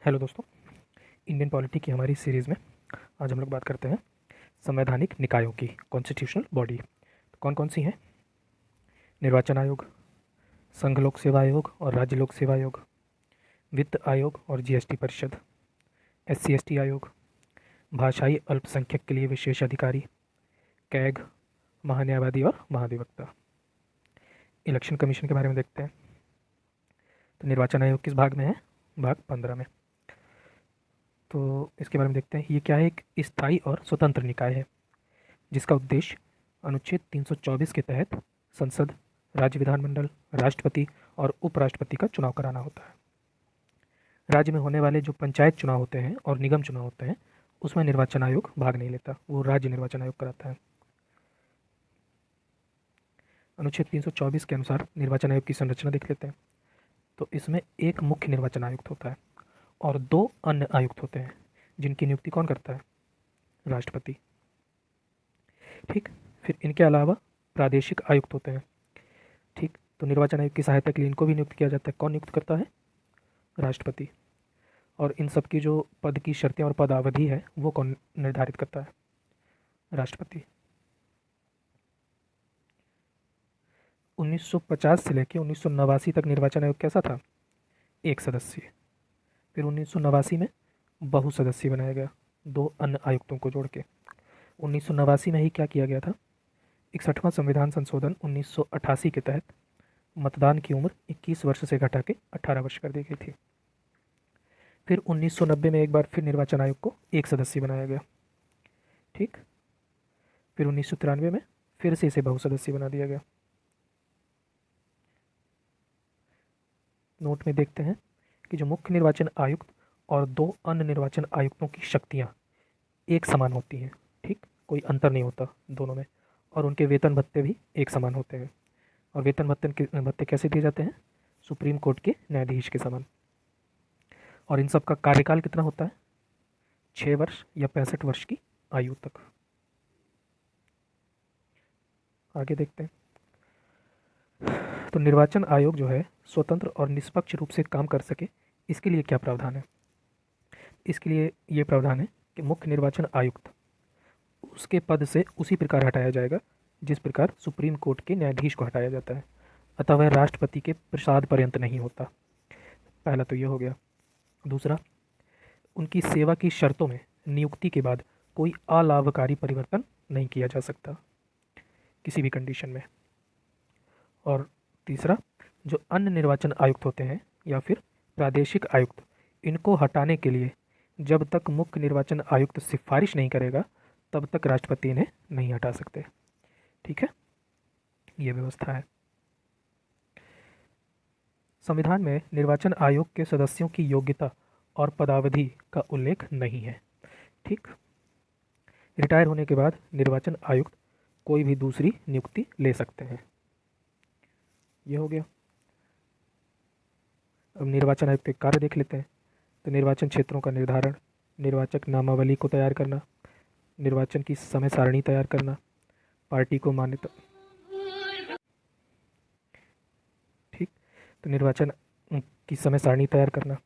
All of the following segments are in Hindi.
हेलो दोस्तों, इंडियन पॉलिटी की हमारी सीरीज़ में आज हम लोग बात करते हैं संवैधानिक निकायों की, कॉन्स्टिट्यूशनल बॉडी। कौन कौन सी हैं? निर्वाचन आयोग, संघ लोक सेवा आयोग और राज्य लोक सेवा आयोग, वित्त आयोग और जीएसटी परिषद, SC/ST आयोग, भाषाई अल्पसंख्यक के लिए विशेष अधिकारी, कैग, महान्यायवादी और महाधिवक्ता। इलेक्शन कमीशन के बारे में देखते हैं। तो निर्वाचन आयोग किस भाग में है? भाग 15 में। तो इसके बारे में देखते हैं। ये क्या है? एक स्थायी और स्वतंत्र निकाय है जिसका उद्देश्य अनुच्छेद 324 के तहत संसद, राज्य विधानमंडल, राष्ट्रपति और उपराष्ट्रपति का चुनाव कराना होता है। राज्य में होने वाले जो पंचायत चुनाव होते हैं और निगम चुनाव होते हैं उसमें निर्वाचन आयोग भाग नहीं लेता, वो राज्य निर्वाचन आयोग कराता है। अनुच्छेद 324 के अनुसार निर्वाचन आयोग की संरचना देख लेते हैं। तो इसमें एक मुख्य निर्वाचन आयुक्त होता है और 2 अन्य आयुक्त होते हैं जिनकी नियुक्ति कौन करता है? राष्ट्रपति। ठीक। फिर इनके अलावा प्रादेशिक आयुक्त होते हैं। ठीक। तो निर्वाचन आयोग की सहायता के लिए इनको भी नियुक्त किया जाता है। कौन नियुक्त करता है? राष्ट्रपति। और इन सब की जो पद की शर्तें और पदावधि है वो कौन निर्धारित करता है? राष्ट्रपति। 1950 से लेकर 1989 तक निर्वाचन आयोग कैसा था? एक सदस्यीय। फिर 1989 में बहुसदस्यीय बनाया गया, 2 अन्य आयुक्तों को जोड़ के। 1989 में ही क्या किया गया था? 61वां संविधान संशोधन 1988 के तहत मतदान की उम्र 21 वर्ष से घटा के 18 वर्ष कर दी गई थी। फिर 1990 में एक बार फिर निर्वाचन आयोग को एक सदस्यीय बनाया गया। ठीक। फिर 1993 में फिर से इसे बहुसदस्यीय बना दिया गया। नोट में देखते हैं कि जो मुख्य निर्वाचन आयुक्त और 2 अन्य निर्वाचन आयुक्तों की शक्तियां एक समान होती हैं। ठीक, कोई अंतर नहीं होता दोनों में। और उनके वेतन भत्ते भी एक समान होते हैं। और वेतन भत्ते कैसे दिए जाते हैं? सुप्रीम कोर्ट के न्यायाधीश के समान। और इन सब का कार्यकाल कितना होता है? 6 वर्ष या 65 वर्ष की आयु तक। आगे देखते हैं। तो निर्वाचन आयोग जो है स्वतंत्र और निष्पक्ष रूप से काम कर सके, इसके लिए क्या प्रावधान है? इसके लिए ये प्रावधान है कि मुख्य निर्वाचन आयुक्त उसके पद से उसी प्रकार हटाया जाएगा जिस प्रकार सुप्रीम कोर्ट के न्यायाधीश को हटाया जाता है। अतः वह राष्ट्रपति के प्रसाद पर्यंत नहीं होता। पहला तो ये हो गया। दूसरा, उनकी सेवा की शर्तों में नियुक्ति के बाद कोई अलाभकारी परिवर्तन नहीं किया जा सकता किसी भी कंडीशन में। और तीसरा, जो अन्य निर्वाचन आयुक्त होते हैं या फिर प्रादेशिक आयुक्त, इनको हटाने के लिए जब तक मुख्य निर्वाचन आयुक्त सिफारिश नहीं करेगा तब तक राष्ट्रपति इन्हें नहीं हटा सकते। ठीक है, ये व्यवस्था है। संविधान में निर्वाचन आयोग के सदस्यों की योग्यता और पदावधि का उल्लेख नहीं है। ठीक। रिटायर होने के बाद निर्वाचन आयुक्त कोई भी दूसरी नियुक्ति ले सकते हैं। ये हो गया। अब निर्वाचन आयुक्त के कार्य देख लेते हैं। तो निर्वाचन क्षेत्रों का निर्धारण, निर्वाचक नामावली को तैयार करना, निर्वाचन की समय सारणी तैयार करना, पार्टी को मान्यता। ठीक। तो निर्वाचन की समय सारणी तैयार करना,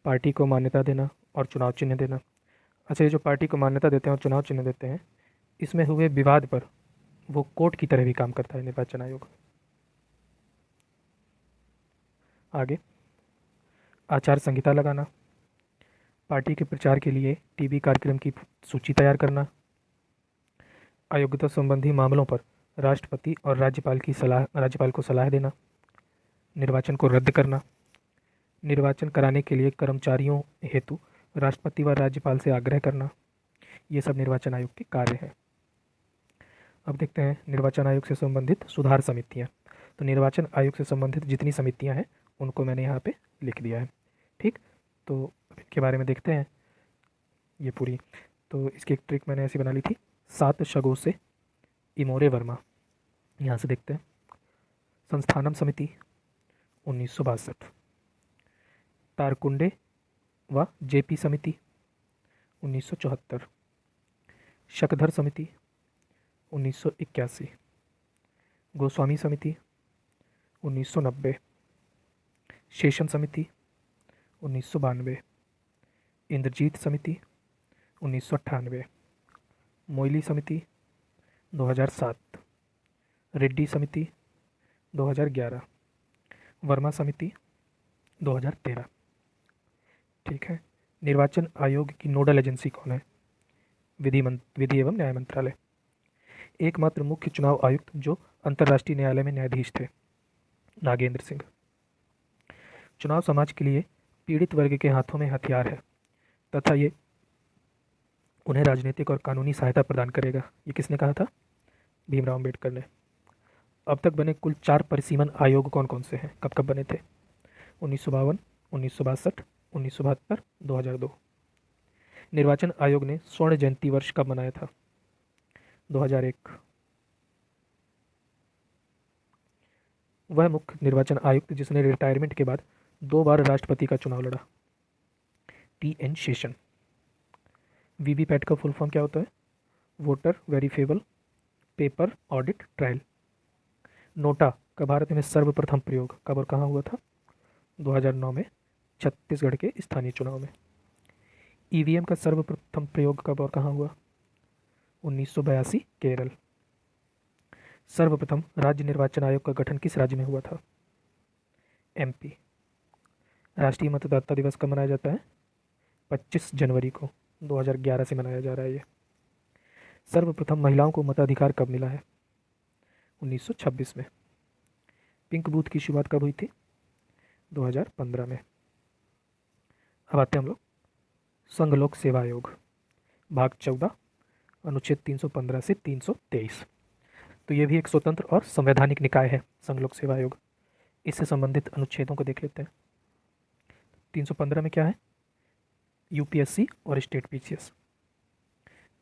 पार्टी को मान्यता देना और चुनाव चिन्ह देना। अच्छा, ये जो पार्टी को मान्यता देते हैं और चुनाव चिन्ह देते हैं, इसमें हुए विवाद पर वो कोर्ट की तरह भी काम करता है निर्वाचन आयोग। आगे, आचार संहिता लगाना, पार्टी के प्रचार के लिए टीवी कार्यक्रम की सूची तैयार करना, अयोग्यता संबंधी मामलों पर राष्ट्रपति और राज्यपाल को सलाह देना, निर्वाचन को रद्द करना, निर्वाचन कराने के लिए कर्मचारियों हेतु राष्ट्रपति व राज्यपाल से आग्रह करना। ये सब निर्वाचन आयोग के कार्य हैं। अब देखते हैं निर्वाचन आयोग से संबंधित सुधार समितियाँ। तो निर्वाचन आयोग से संबंधित जितनी समितियाँ हैं उनको मैंने यहाँ पे लिख दिया है। ठीक। तो इनके बारे में देखते हैं ये पूरी। तो इसकी एक ट्रिक मैंने ऐसी बना ली थी, 7 शगों से इमोरे वर्मा। यहाँ से देखते हैं। संस्थानम समिति 1962, तारकुंडे व जेपी समिति 1974, शकधर समिति 1981, गोस्वामी समिति 1990, शेषन समिति 1992, इंद्रजीत समिति 1998, मोइली समिति 2007, रेड्डी समिति 2011, वर्मा समिति 2013। ठीक है। निर्वाचन आयोग की नोडल एजेंसी कौन है? विधि एवं न्याय मंत्रालय। एकमात्र मुख्य चुनाव आयुक्त जो अंतर्राष्ट्रीय न्यायालय में न्यायाधीश थे, नागेंद्र सिंह। चुनाव समाज के लिए पीड़ित वर्ग के हाथों में हथियार है तथा ये उन्हें राजनीतिक और कानूनी सहायता प्रदान करेगा। ये किसने कहा था? भीमराव अम्बेडकर ने। अब तक बने कुल 4 परिसीमन आयोग कौन कौन से हैं, कब कब बने थे? 1952, 1962, 1972, 2002। निर्वाचन आयोग ने स्वर्ण जयंती वर्ष कब मनाया था? 2001। वह मुख्य निर्वाचन आयुक्त जिसने रिटायरमेंट के बाद 2 बार राष्ट्रपति का चुनाव लड़ा, TN शेषन। वीवीपैट का फुल फॉर्म क्या होता है? Voter verifiable paper audit trail. NOTA का भारत में सर्वप्रथम प्रयोग कब और कहाँ हुआ था? 2009 में छत्तीसगढ़ के स्थानीय चुनाव में। ईवीएम का सर्वप्रथम प्रयोग कब और कहाँ हुआ? 1982 केरल। सर्वप्रथम राज्य निर्वाचन आयोग का गठन किस राज्य में हुआ था? MP। राष्ट्रीय मतदाता दिवस कब मनाया जाता है? 25 जनवरी को 2011 से मनाया जा रहा है ये। सर्वप्रथम महिलाओं को मताधिकार कब मिला है? 1926 में। पिंक बूथ की शुरुआत कब हुई थी? 2015 में। अब आते हैं हम लोग संघ लोक सेवा आयोग, भाग 14, अनुच्छेद 315 से 323। तो ये भी एक स्वतंत्र और संवैधानिक निकाय है, संघ लोक सेवा आयोग। इससे संबंधित अनुच्छेदों को देख लेते हैं। 315 में क्या है? UPSC और स्टेट PCS।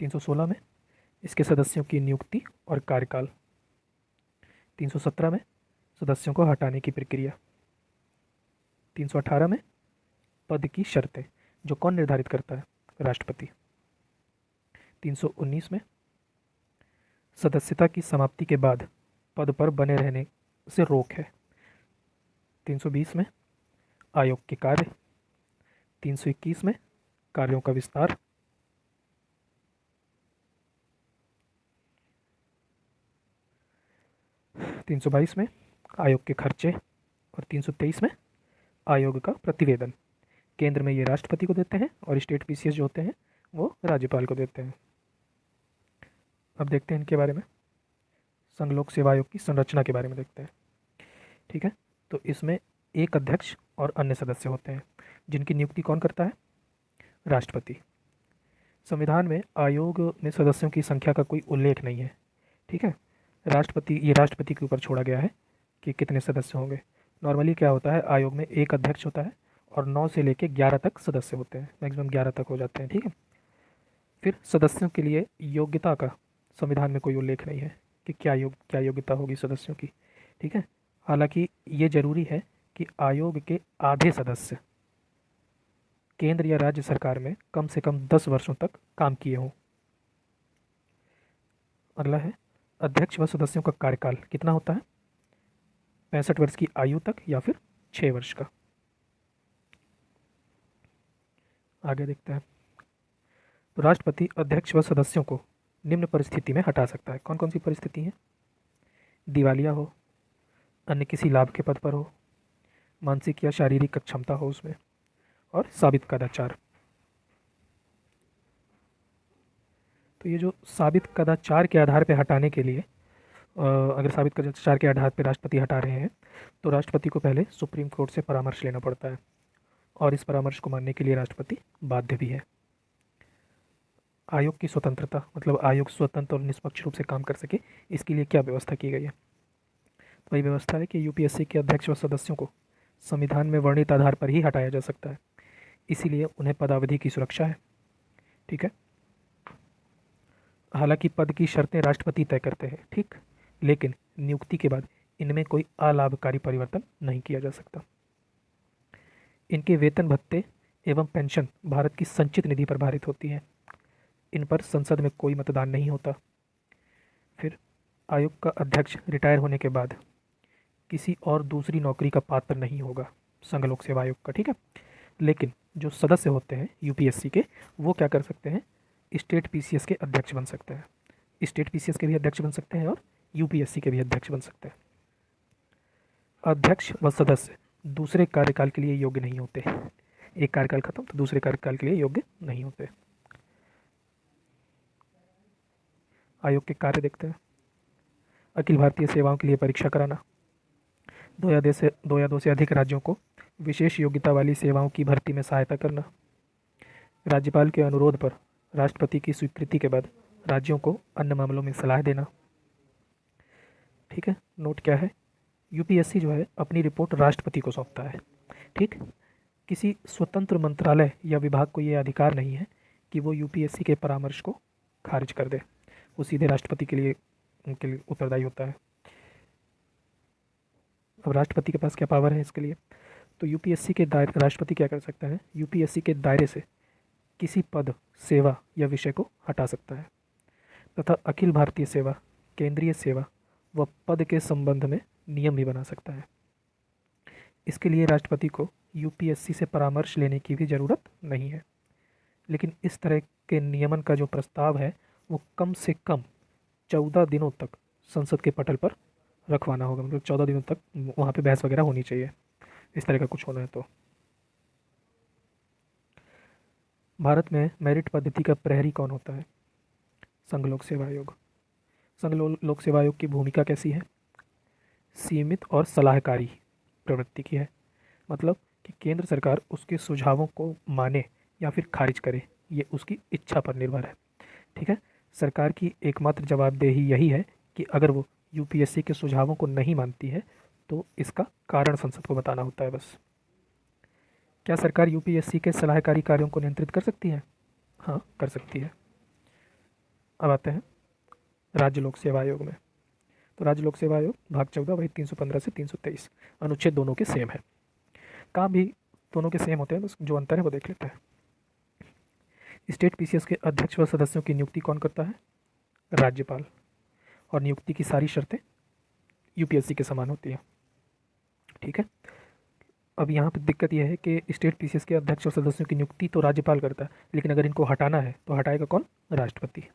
316 में इसके सदस्यों की नियुक्ति और कार्यकाल। 317 में सदस्यों को हटाने की प्रक्रिया। 318 में पद की शर्तें, जो कौन निर्धारित करता है? राष्ट्रपति। 319 में सदस्यता की समाप्ति के बाद पद पर बने रहने से रोक है। 320 में आयोग के कार्य। 321 में कार्यों का विस्तार। 322 में आयोग के खर्चे और 323 में आयोग का प्रतिवेदन। केंद्र में ये राष्ट्रपति को देते हैं और स्टेट PCS जो होते हैं वो राज्यपाल को देते हैं। अब देखते हैं इनके बारे में, संघ लोक सेवा आयोग की संरचना के बारे में देखते हैं। ठीक है। तो इसमें एक अध्यक्ष और अन्य सदस्य होते हैं जिनकी नियुक्ति कौन करता है? राष्ट्रपति। संविधान में आयोग में सदस्यों की संख्या का कोई उल्लेख नहीं है। ठीक है। ये राष्ट्रपति के ऊपर छोड़ा गया है कि कितने सदस्य होंगे। नॉर्मली क्या होता है, आयोग में एक अध्यक्ष होता है और 9 से लेकर 11 तक सदस्य होते हैं, मैक्सिमम 11 तक हो जाते हैं। ठीक है। फिर सदस्यों के लिए योग्यता का संविधान में कोई उल्लेख नहीं है कि क्या योग्यता होगी सदस्यों की। ठीक है। हालांकि ये जरूरी है कि आयोग के आधे सदस्य केंद्र या राज्य सरकार में कम से कम 10 वर्षों तक काम किए हों। अगला है अध्यक्ष व सदस्यों का कार्यकाल कितना होता है? 65 वर्ष की आयु तक या फिर 6 वर्ष का। आगे देखते हैं। तो राष्ट्रपति अध्यक्ष व सदस्यों को निम्न परिस्थिति में हटा सकता है। कौन कौन सी परिस्थिति है? दिवालिया हो, अन्य किसी लाभ के पद पर हो, मानसिक या शारीरिक अक्षमता हो उसमें, और साबित कदाचार। तो ये जो साबित कदाचार के आधार पर हटाने के लिए, अगर साबित कदाचार के आधार पर राष्ट्रपति हटा रहे हैं तो राष्ट्रपति को पहले सुप्रीम कोर्ट से परामर्श लेना पड़ता है और इस परामर्श को मानने के लिए राष्ट्रपति बाध्य भी है। आयोग की स्वतंत्रता, मतलब आयोग स्वतंत्र और निष्पक्ष रूप से काम कर सके, इसके लिए क्या व्यवस्था की गई है? तो वही व्यवस्था है कि UPSC के अध्यक्ष व सदस्यों को संविधान में वर्णित आधार पर ही हटाया जा सकता है, इसीलिए उन्हें पदावधि की सुरक्षा है। ठीक है। हालांकि पद की शर्तें राष्ट्रपति तय करते हैं, ठीक, लेकिन नियुक्ति के बाद इनमें कोई अलाभकारी परिवर्तन नहीं किया जा सकता। इनके वेतन भत्ते एवं पेंशन भारत की संचित निधि पर भारित होती है। इन पर संसद में कोई मतदान नहीं होता। फिर आयोग का अध्यक्ष रिटायर होने के बाद किसी और दूसरी नौकरी का पात्र नहीं होगा, संघ लोक सेवा आयोग का। ठीक है। लेकिन जो सदस्य होते हैं यूपीएससी के, वो क्या कर सकते हैं, स्टेट पीसीएस के अध्यक्ष बन सकते हैं। स्टेट पीसीएस के भी अध्यक्ष बन सकते हैं और यूपीएससी के भी अध्यक्ष बन सकते हैं। अध्यक्ष व सदस्य दूसरे कार्यकाल के लिए योग्य नहीं होते। एक कार्यकाल खत्म तो दूसरे कार्यकाल के लिए योग्य नहीं होते। आयोग के कार्य देखते हैं। अखिल भारतीय सेवाओं के लिए परीक्षा कराना, दो या दो से अधिक राज्यों को विशेष योग्यता वाली सेवाओं की भर्ती में सहायता करना, राज्यपाल के अनुरोध पर राष्ट्रपति की स्वीकृति के बाद राज्यों को अन्य मामलों में सलाह देना। ठीक है, नोट क्या है, यूपीएससी जो है अपनी रिपोर्ट राष्ट्रपति को सौंपता है। ठीक, किसी स्वतंत्र मंत्रालय या विभाग को ये अधिकार नहीं है कि वो यूपीएससी के परामर्श को खारिज कर दे, वो सीधे राष्ट्रपति के लिए उनके लिए उत्तरदायी होता है। अब राष्ट्रपति के पास क्या पावर है इसके लिए, तो यूपीएससी के दायरे, राष्ट्रपति क्या कर सकता है, यूपीएससी के दायरे से किसी पद, सेवा या विषय को हटा सकता है तथा अखिल भारतीय सेवा, केंद्रीय सेवा व पद के संबंध में नियम भी बना सकता है। इसके लिए राष्ट्रपति को यूपीएससी से परामर्श लेने की भी ज़रूरत नहीं है। लेकिन इस तरह के नियमन का जो प्रस्ताव है वो कम से कम 14 दिनों तक संसद के पटल पर रखवाना होगा, मतलब 14 दिनों तक वहाँ पे बहस वगैरह होनी चाहिए, इस तरह का कुछ होना है तो। भारत में मेरिट पद्धति का प्रहरी कौन होता है, संघ लोक सेवा आयोग। संघ लोक सेवा आयोग की भूमिका कैसी है, सीमित और सलाहकारी प्रवृत्ति की है, मतलब कि केंद्र सरकार उसके सुझावों को माने या फिर खारिज करे, ये उसकी इच्छा पर निर्भर है। ठीक है, सरकार की एकमात्र जवाबदेही यही है कि अगर वो यूपीएससी के सुझावों को नहीं मानती है तो इसका कारण संसद को बताना होता है बस। क्या सरकार यूपीएससी के सलाहकारी कार्यों को नियंत्रित कर सकती है, हाँ कर सकती है। अब आते हैं राज्य लोक सेवा आयोग में। तो राज्य लोक सेवा आयोग भाग 14 वही 315 से 323 अनुच्छेद दोनों के सेम है, काम भी दोनों के सेम होते हैं, बस जो अंतर है वो देख लेते हैं। स्टेट पीसीएस के अध्यक्ष व सदस्यों की नियुक्ति कौन करता है, राज्यपाल, और नियुक्ति की सारी शर्तें यूपीएससी के समान होती हैं। ठीक है, अब यहाँ पर दिक्कत यह है कि स्टेट पीसीएस के अध्यक्ष और सदस्यों की नियुक्ति तो राज्यपाल करता है, लेकिन अगर इनको हटाना है तो हटाएगा कौन, राष्ट्रपति।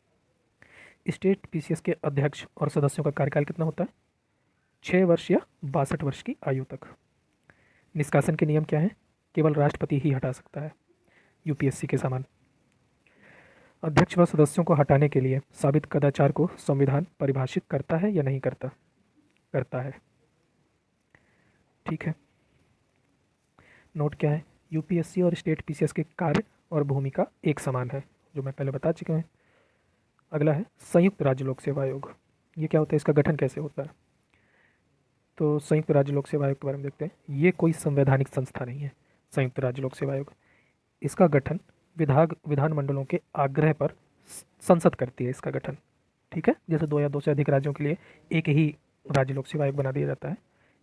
स्टेट पीसीएस के अध्यक्ष और सदस्यों का कार्यकाल कितना होता है, 6 वर्ष या 62 वर्ष की आयु तक। निष्कासन के नियम क्या हैं, केवल राष्ट्रपति ही हटा सकता है, यूपीएससी के समान। अध्यक्ष व सदस्यों को हटाने के लिए साबित कदाचार को संविधान परिभाषित करता है या नहीं करता, करता है। ठीक है, नोट क्या है, यूपीएससी और स्टेट पीसीएस के कार्य और भूमिका एक समान है, जो मैं पहले बता चुका हूँ। अगला है संयुक्त राज्य लोक सेवा आयोग। ये क्या होता है, इसका गठन कैसे होता है, तो संयुक्त राज्य लोक सेवा आयोग के बारे में देखते हैं। ये कोई संवैधानिक संस्था नहीं है संयुक्त राज्य लोक सेवा आयोग, इसका गठन विधानमंडलों के आग्रह पर संसद करती है इसका गठन। ठीक है, जैसे 2 या 2 से अधिक राज्यों के लिए एक ही राज्य लोक सेवा आयोग बना दिया जाता है।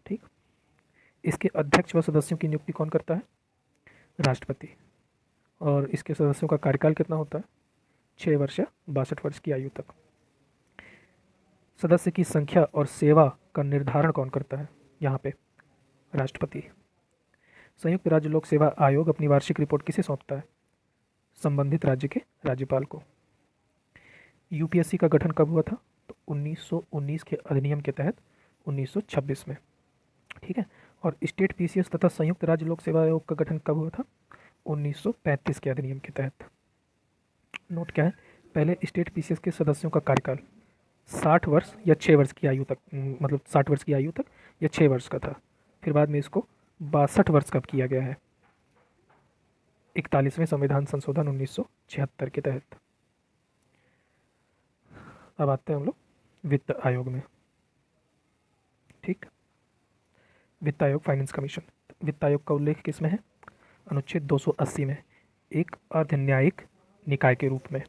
ठीक, इसके अध्यक्ष व सदस्यों की नियुक्ति कौन करता है, राष्ट्रपति, और इसके सदस्यों का कार्यकाल कितना होता है, 6 वर्ष या 62 वर्ष की आयु तक। सदस्य की संख्या और सेवा का निर्धारण कौन करता है, यहाँ पे राष्ट्रपति। संयुक्त राज्य लोक सेवा आयोग अपनी वार्षिक रिपोर्ट किसे सौंपता है, संबंधित राज्य के राज्यपाल को। यूपीएससी का गठन कब हुआ था, तो 1919 के अधिनियम के तहत 1926 में। ठीक है, और स्टेट पीसीएस तथा संयुक्त राज्य लोक सेवा आयोग का गठन कब हुआ था, 1935 के अधिनियम के तहत। नोट क्या है, पहले स्टेट पीसीएस के सदस्यों का कार्यकाल 60 वर्ष या 6 वर्ष की आयु तक, मतलब 60 वर्ष की आयु तक या 6 वर्ष का था, फिर बाद में इसको 62 वर्ष का किया गया है 41वें संविधान संशोधन 1976 के तहत। अब आते हैं हम लोग वित्त आयोग में। ठीक, वित्त आयोग, फाइनेंस कमीशन। वित्त आयोग का उल्लेख किस में है, अनुच्छेद 280 में, एक अर्धन्यायिक निकाय के रूप में।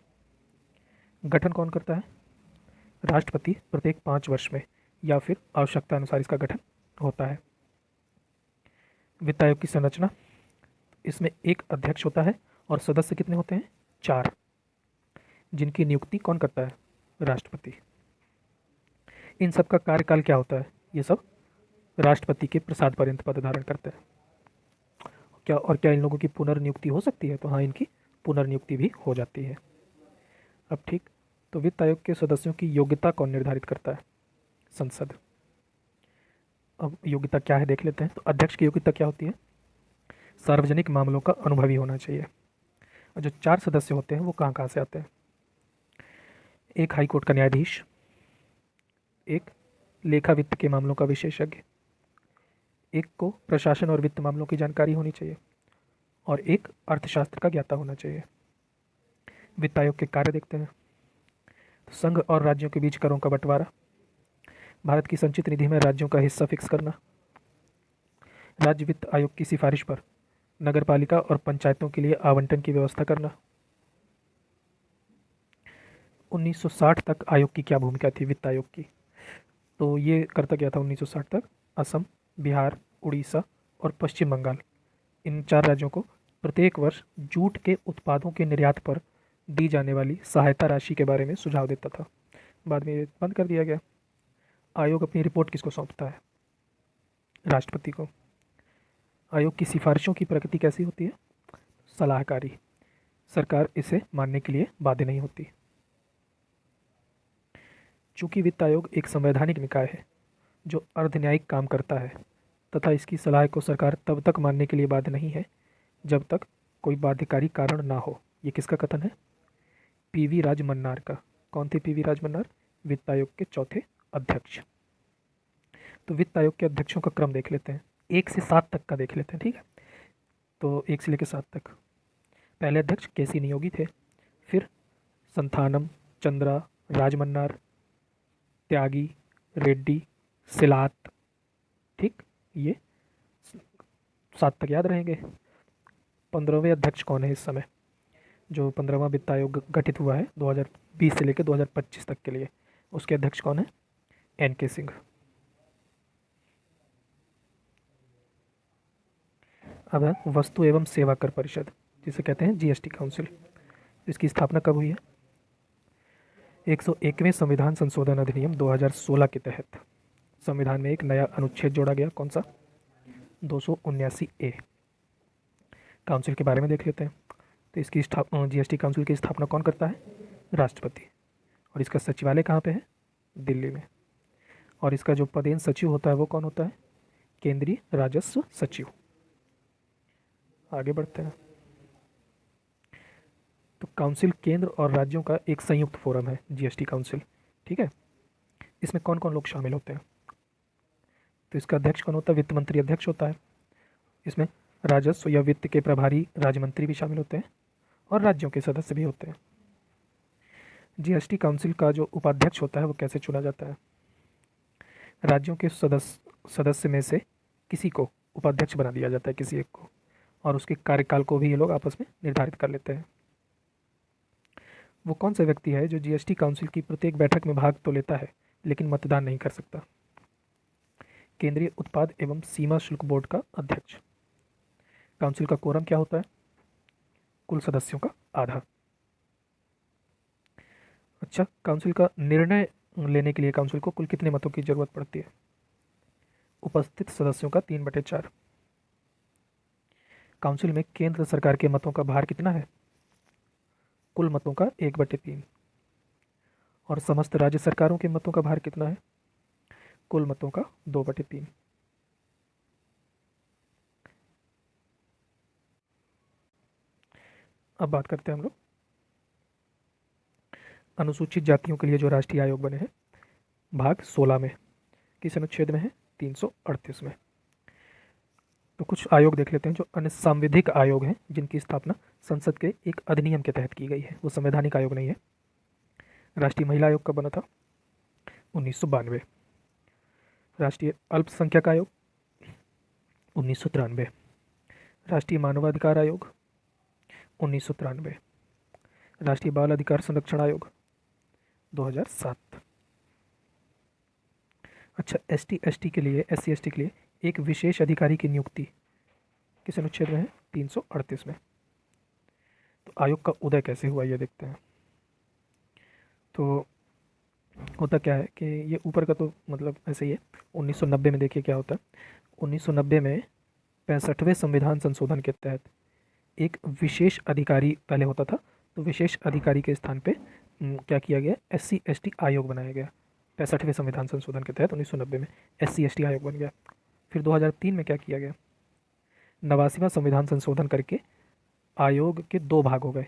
गठन कौन करता है, राष्ट्रपति प्रत्येक 5 वर्ष में या फिर आवश्यकता अनुसार इसका गठन होता है। वित्त आयोग की संरचना, इसमें एक अध्यक्ष होता है और सदस्य कितने होते हैं, 4, जिनकी नियुक्ति कौन करता है, राष्ट्रपति। इन सब का कार्यकाल क्या होता है, ये सब राष्ट्रपति के प्रसाद पर्यंत पद धारण करते हैं। क्या इन लोगों की पुनर्नियुक्ति हो सकती है? तो हाँ, इनकी पुनर्नियुक्ति भी हो जाती है। अब ठीक, तो वित्त आयोग के सदस्यों की योग्यता कौन निर्धारित करता है? संसद। अब योग्यता क्या है देख लेते हैं। तो अध्यक्ष की योग्यता क्या होती है? सार्वजनिक मामलों का अनुभवी होना चाहिए। और जो 4 सदस्य होते हैं वो कहाँ कहाँ से आते हैं? एक हाई कोर्ट का न्यायाधीश, एक लेखा वित्त के मामलों का विशेषज्ञ, एक को प्रशासन और वित्त मामलों की जानकारी होनी चाहिए, और एक अर्थशास्त्र का ज्ञाता होना चाहिए। वित्त आयोग के कार्य देखते हैं। तो संघ और राज्यों के बीच करों का बंटवारा, भारत की संचित निधि में राज्यों का हिस्सा फिक्स करना, राज्य वित्त आयोग की सिफारिश पर नगरपालिका और पंचायतों के लिए आवंटन की व्यवस्था करना। 1960 तक आयोग की क्या भूमिका थी वित्त आयोग की? तो ये करता क्या था 1960 तक? असम, बिहार, उड़ीसा और पश्चिम बंगाल, इन 4 राज्यों को प्रत्येक वर्ष जूट के उत्पादों के निर्यात पर दी जाने वाली सहायता राशि के बारे में सुझाव देता था। बाद में ये बंद कर दिया गया। आयोग अपनी रिपोर्ट किसको सौंपता है? राष्ट्रपति को। आयोग की सिफारिशों की प्रकृति कैसी होती है? सलाहकारी। सरकार इसे मानने के लिए बाध्य नहीं होती। चूंकि वित्त आयोग एक संवैधानिक निकाय है जो अर्धन्यायिक काम करता है, तथा इसकी सलाह को सरकार तब तक मानने के लिए बाध्य नहीं है जब तक कोई बाध्यकारी कारण ना हो। ये किसका कथन है? पीवी राजमन्नार का। कौन थे पीवी राजमन्नार? वित्त आयोग के चौथे अध्यक्ष। तो वित्त आयोग के अध्यक्षों का क्रम देख लेते हैं, 1 से 7 तक का देख लेते हैं, ठीक है? तो 1 से लेकर 7 तक। पहले अध्यक्ष केसी नियोगी थे, फिर संथानम, चंद्रा, राजमन्नार, त्यागी, रेड्डी, सिलात, ठीक, ये 7 तक याद रहेंगे। 15वें अध्यक्ष कौन है इस समय? जो 15वां वित्त आयोग गठित हुआ है 2020 से लेकर 2025 तक के लिए, उसके अध्यक्ष कौन है? एन के सिंह। अब है वस्तु एवं सेवा कर परिषद, जिसे कहते हैं जीएसटी काउंसिल। इसकी स्थापना कब हुई है? 101वें संविधान संशोधन अधिनियम 2016 के तहत संविधान में एक नया अनुच्छेद जोड़ा गया। कौन सा? 279A। काउंसिल के बारे में देख लेते हैं। तो इसकी जीएसटी काउंसिल की स्थापना कौन करता है? राष्ट्रपति। और इसका सचिवालय कहाँ पे है? दिल्ली में। और इसका जो पदेन सचिव होता है वो कौन होता है? केंद्रीय राजस्व सचिव। आगे बढ़ते हैं। तो काउंसिल केंद्र और राज्यों का एक संयुक्त फोरम है जीएसटी काउंसिल, ठीक है? इसमें कौन कौन लोग शामिल होते हैं? तो इसका अध्यक्ष कौन होता है? वित्त मंत्री अध्यक्ष होता है। इसमें राजस्व या वित्त के प्रभारी राज्य मंत्री भी शामिल होते हैं और राज्यों के सदस्य भी होते हैं। जीएसटी काउंसिल का जो उपाध्यक्ष होता है वो कैसे चुना जाता है? राज्यों के सदस्य में से किसी को उपाध्यक्ष बना दिया जाता है, किसी एक को, और उसके कार्यकाल को भी ये लोग आपस में निर्धारित कर लेते हैं। वो कौन सा व्यक्ति है जो जीएसटी काउंसिल की प्रत्येक बैठक में भाग तो लेता है लेकिन मतदान नहीं कर सकता? केंद्रीय उत्पाद एवं सीमा शुल्क बोर्ड का अध्यक्ष। काउंसिल का कोरम क्या होता है? कुल सदस्यों का आधा। अच्छा, काउंसिल का निर्णय लेने के लिए काउंसिल को कुल कितने मतों की जरूरत पड़ती है? उपस्थित सदस्यों का 3/4। काउंसिल में केंद्र सरकार के मतों का भार कितना है? कुल मतों का 1/3। और समस्त राज्य सरकारों के मतों का भार कितना है? कुल मतों का 2/3। अब बात करते हैं हम लोग अनुसूचित जातियों के लिए जो राष्ट्रीय आयोग बने हैं, भाग 16 में। किस अनुच्छेद में है? 338 में। तो कुछ आयोग देख लेते हैं जो अनुसांविधिक आयोग हैं, जिनकी स्थापना संसद के एक अधिनियम के तहत की गई है। वो संवैधानिक आयोग नहीं है। राष्ट्रीय महिला आयोग कब बना था? 1992। राष्ट्रीय अल्पसंख्यक आयोग 1993। राष्ट्रीय मानवाधिकार आयोग 1993। राष्ट्रीय बाल अधिकार संरक्षण आयोग 2007। अच्छा, ST/ST के लिए, SC/ST के लिए एक विशेष अधिकारी की नियुक्ति किस अनुच्छेद में है? 338 में। तो आयोग का उदय कैसे हुआ ये देखते हैं। तो होता क्या है कि ये ऊपर का तो मतलब ऐसे ही है। 1990 में देखिए क्या होता है। 1990 में 65वें संविधान संशोधन के तहत एक विशेष अधिकारी पहले होता था, तो विशेष अधिकारी के स्थान पे क्या किया गया, SC/ST आयोग बनाया गया। 65वें संविधान संशोधन के तहत 1990 में SC/ST आयोग बन गया। फिर 2003 में क्या किया गया, 89वां संविधान संशोधन करके आयोग के दो भाग हो गए,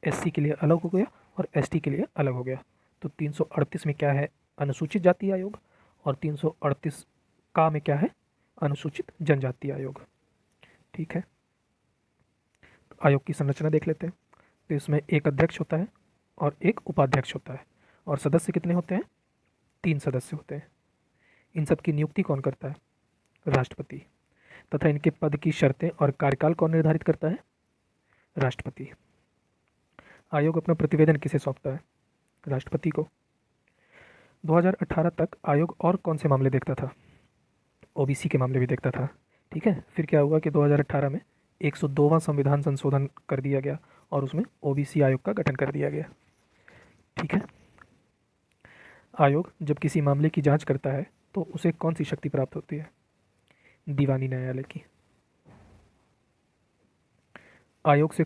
SC के लिए अलग हो गया और ST के लिए अलग हो गया। तो 338 में क्या है, अनुसूचित जाति आयोग, और 338 का में क्या है, अनुसूचित जनजाति आयोग। ठीक है, तो आयोग की संरचना देख लेते हैं। तो इसमें एक अध्यक्ष होता है और एक उपाध्यक्ष होता है, और सदस्य कितने होते हैं, 3 सदस्य होते हैं। इन सब की नियुक्ति कौन करता है, राष्ट्रपति। तथा इनके पद की शर्तें और कार्यकाल कौन निर्धारित करता है, राष्ट्रपति। आयोग अपना प्रतिवेदन किसे सौंपता है, राष्ट्रपति को। 2018 तक आयोग और कौन से मामले देखता था, OBC के मामले भी देखता था। ठीक है, फिर क्या हुआ कि 2018 में 102वां संविधान संशोधन कर दिया गया और उसमें OBC आयोग का गठन कर दिया गया। ठीक है, आयोग जब किसी मामले की जांच करता है तो उसे कौन सी शक्ति प्राप्त होती है, दीवानी न्यायालय की। आयोग से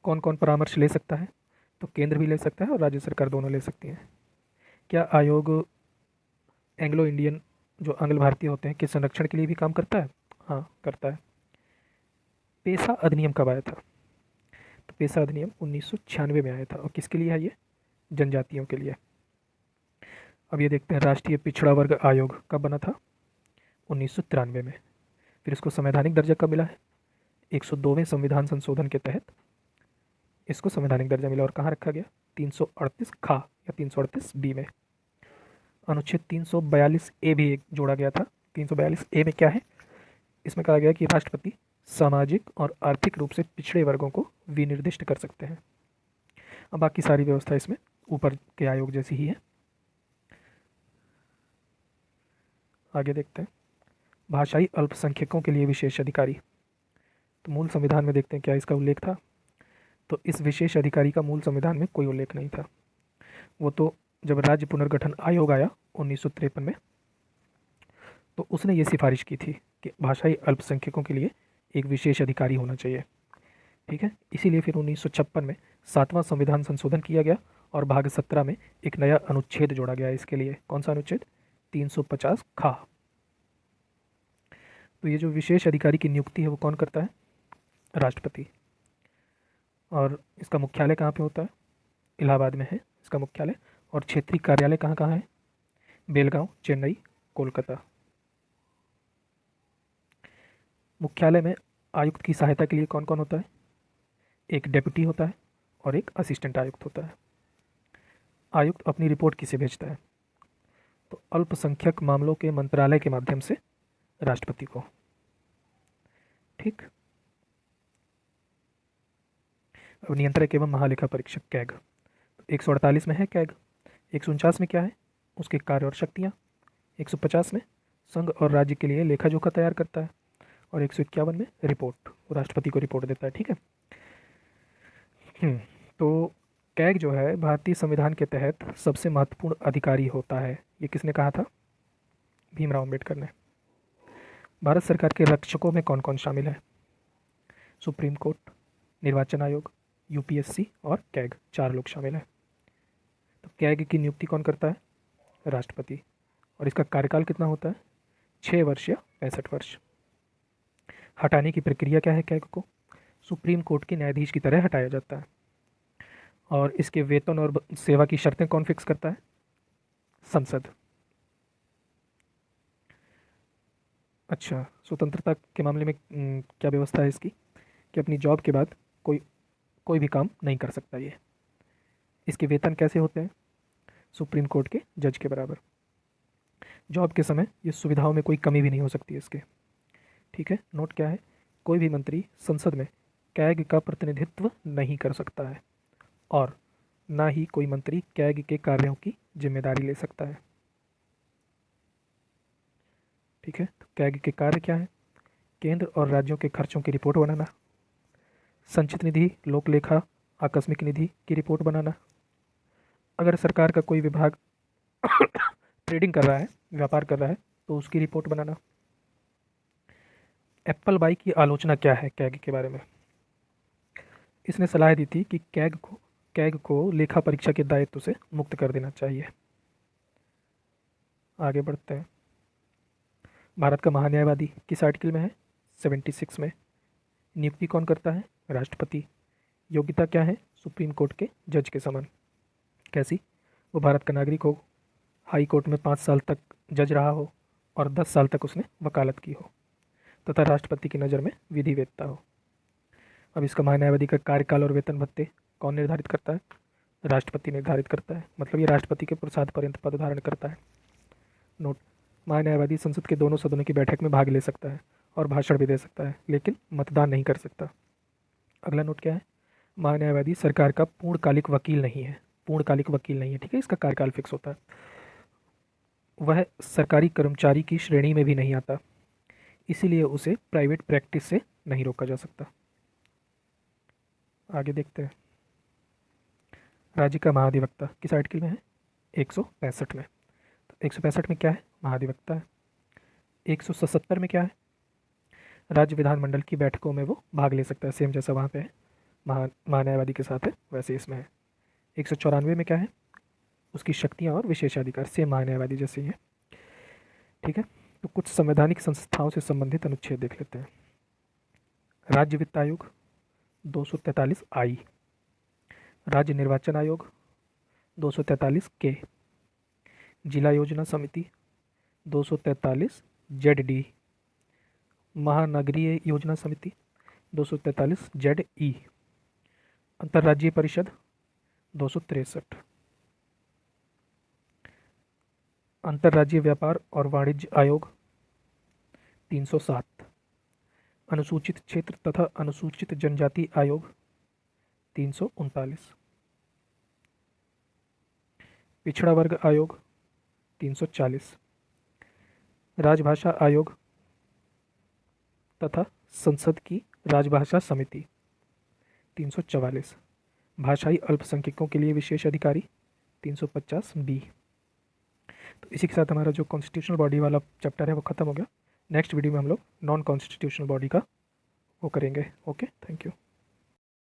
कौन कौन परामर्श ले सकता है, तो केंद्र भी ले सकता है और राज्य सरकार दोनों ले सकती हैं। क्या आयोग एंग्लो इंडियन जो आंग्ल भारतीय होते हैं के संरक्षण के लिए भी काम करता है, हाँ करता है। पेशा अधिनियम कब आया था, तो पेशा अधिनियम 1996 में आया था, और किसके लिए है ये, जनजातियों के लिए। अब ये देखते हैं राष्ट्रीय पिछड़ा वर्ग आयोग कब बना था, 1993 में। फिर इसको संवैधानिक दर्जा कब मिला है, 102वें संविधान संशोधन के तहत इसको संवैधानिक दर्जा मिला, और कहाँ रखा गया, 338 खा या 338 बी में। अनुच्छेद 342A भी एक जोड़ा गया था। 342A में क्या है, इसमें कहा गया कि राष्ट्रपति सामाजिक और आर्थिक रूप से पिछड़े वर्गों को विनिर्दिष्ट कर सकते हैं। अब बाकी सारी व्यवस्था इसमें ऊपर के आयोग जैसी ही है। आगे देखते हैं, भाषाई अल्पसंख्यकों के लिए विशेष अधिकारी। तो मूल संविधान में देखते हैं क्या इसका उल्लेख था, तो इस विशेष अधिकारी का मूल संविधान में कोई उल्लेख नहीं था। वो तो जब राज्य पुनर्गठन आयोग आया 1953 में, तो उसने ये सिफारिश की थी कि भाषाई अल्पसंख्यकों के लिए एक विशेष अधिकारी होना चाहिए। ठीक है, इसीलिए फिर 1956 में 7वां संविधान संशोधन किया गया और भाग 17 में एक नया अनुच्छेद जोड़ा गया इसके लिए। कौन सा अनुच्छेद, 350 खा। तो ये जो विशेष अधिकारी की नियुक्ति है वो कौन करता है, राष्ट्रपति। और इसका मुख्यालय कहाँ पे होता है, इलाहाबाद में है इसका मुख्यालय, और क्षेत्रीय कार्यालय कहाँ कहाँ है, बेलगांव, चेन्नई, कोलकाता। मुख्यालय में आयुक्त की सहायता के लिए कौन कौन होता है, एक डेप्यूटी होता है और एक असिस्टेंट आयुक्त होता है। आयुक्त अपनी रिपोर्ट किसे भेजता है, तो अल्पसंख्यक मामलों के मंत्रालय के माध्यम से राष्ट्रपति को। ठीक, अब नियंत्रक एवं महालेखा परीक्षक कैग, 148 में है कैग। 149 में क्या है, उसके कार्य और शक्तियाँ। 150 में संघ और राज्य के लिए लेखा जोखा तैयार करता है, और 151 में रिपोर्ट, राष्ट्रपति को रिपोर्ट देता है। ठीक है, तो कैग जो है भारतीय संविधान के तहत सबसे महत्वपूर्ण अधिकारी होता है। ये किसने कहा था, भीमराव अम्बेडकर ने। भारत सरकार के रक्षकों में कौन कौन शामिल है, सुप्रीम कोर्ट, निर्वाचन आयोग, UPSC और कैग, 4 लोग शामिल हैं। तो कैग की नियुक्ति कौन करता है, राष्ट्रपति। और इसका कार्यकाल कितना होता है, 6 वर्ष या 65 वर्ष। हटाने की प्रक्रिया क्या है, कैग को सुप्रीम कोर्ट के न्यायाधीश की तरह हटाया जाता है। और इसके वेतन और सेवा की शर्तें कौन फिक्स करता है, संसद। अच्छा, स्वतंत्रता के मामले में क्या व्यवस्था है इसकी, कि अपनी जॉब के बाद कोई भी काम नहीं कर सकता ये। इसके वेतन कैसे होते हैं, सुप्रीम कोर्ट के जज के बराबर। जॉब के समय ये सुविधाओं में कोई कमी भी नहीं हो सकती इसके। ठीक है, नोट क्या है, कोई भी मंत्री संसद में कैग का प्रतिनिधित्व नहीं कर सकता है, और ना ही कोई मंत्री कैग के कार्यों की जिम्मेदारी ले सकता है। ठीक है, तो कैग के कार्य क्या है, केंद्र और राज्यों के खर्चों की रिपोर्ट बनाना, संचित निधि, लोक लेखा, आकस्मिक निधि की रिपोर्ट बनाना। अगर सरकार का कोई विभाग ट्रेडिंग कर रहा है, व्यापार कर रहा है, तो उसकी रिपोर्ट बनाना। एप्पलबाई की आलोचना क्या है कैग के बारे में? इसने सलाह दी थी कि कैग को लेखा परीक्षा के दायित्व से मुक्त कर देना चाहिए। आगे बढ़ते हैं। भारत का महान्यायवादी किस आर्टिकल में है? 76 में। नियुक्ति कौन करता है? राष्ट्रपति। योग्यता क्या है? सुप्रीम कोर्ट के जज के समान। कैसी? वो भारत का नागरिक हो, हाई कोर्ट में 5 साल तक जज रहा हो और 10 साल तक उसने वकालत की हो, तथा राष्ट्रपति की नज़र में विधिवेत्ता हो। अब इसका महान्यायवादी का कार्यकाल और वेतन भत्ते कौन निर्धारित करता है? राष्ट्रपति निर्धारित करता है। मतलब ये राष्ट्रपति के प्रसाद पर्यंत पद धारण करता है। नोट: महान्यायवादी संसद के दोनों सदनों की बैठक में भाग ले सकता है और भाषण भी दे सकता है, लेकिन मतदान नहीं कर सकता। अगला नोट क्या है? महान्यायवादी सरकार का पूर्णकालिक वकील नहीं है। पूर्णकालिक वकील नहीं है, ठीक है। इसका कार्यकाल फिक्स होता है। वह सरकारी कर्मचारी की श्रेणी में भी नहीं आता, इसीलिए उसे प्राइवेट प्रैक्टिस से नहीं रोका जा सकता। आगे देखते हैं। राज्य का महाधिवक्ता किस आर्टिकल में है? 165 में। तो 165 में क्या है? महाधिवक्ता है। 177 में क्या है? राज्य विधानमंडल की बैठकों में वो भाग ले सकता है, सेम जैसा वहाँ पे है महान्यायवादी के साथ है वैसे इसमें है। 194 में क्या है? उसकी शक्तियाँ और विशेषाधिकार सेम महान्यायवादी जैसे ही है, ठीक है। तो कुछ संवैधानिक संस्थाओं से संबंधित अनुच्छेद देख लेते हैं। राज्य वित्त आयोग 243 आई, राज्य निर्वाचन आयोग 243 के, जिला योजना समिति 243 जेड डी, महानगरीय योजना समिति 243 जेड ई, अंतर्राज्यीय परिषद 263, अंतर्राज्यीय व्यापार और वाणिज्य आयोग 307, अनुसूचित क्षेत्र तथा अनुसूचित जनजाति आयोग 339, पिछड़ा वर्ग आयोग 340, राजभाषा आयोग तथा संसद की राजभाषा समिति 344, भाषाई अल्पसंख्यकों के लिए विशेष अधिकारी 350 बी। तो इसी के साथ हमारा जो कॉन्स्टिट्यूशनल बॉडी वाला चैप्टर है वो ख़त्म हो गया। नेक्स्ट वीडियो में हम लोग नॉन कॉन्स्टिट्यूशनल बॉडी का वो करेंगे। Okay, thank you.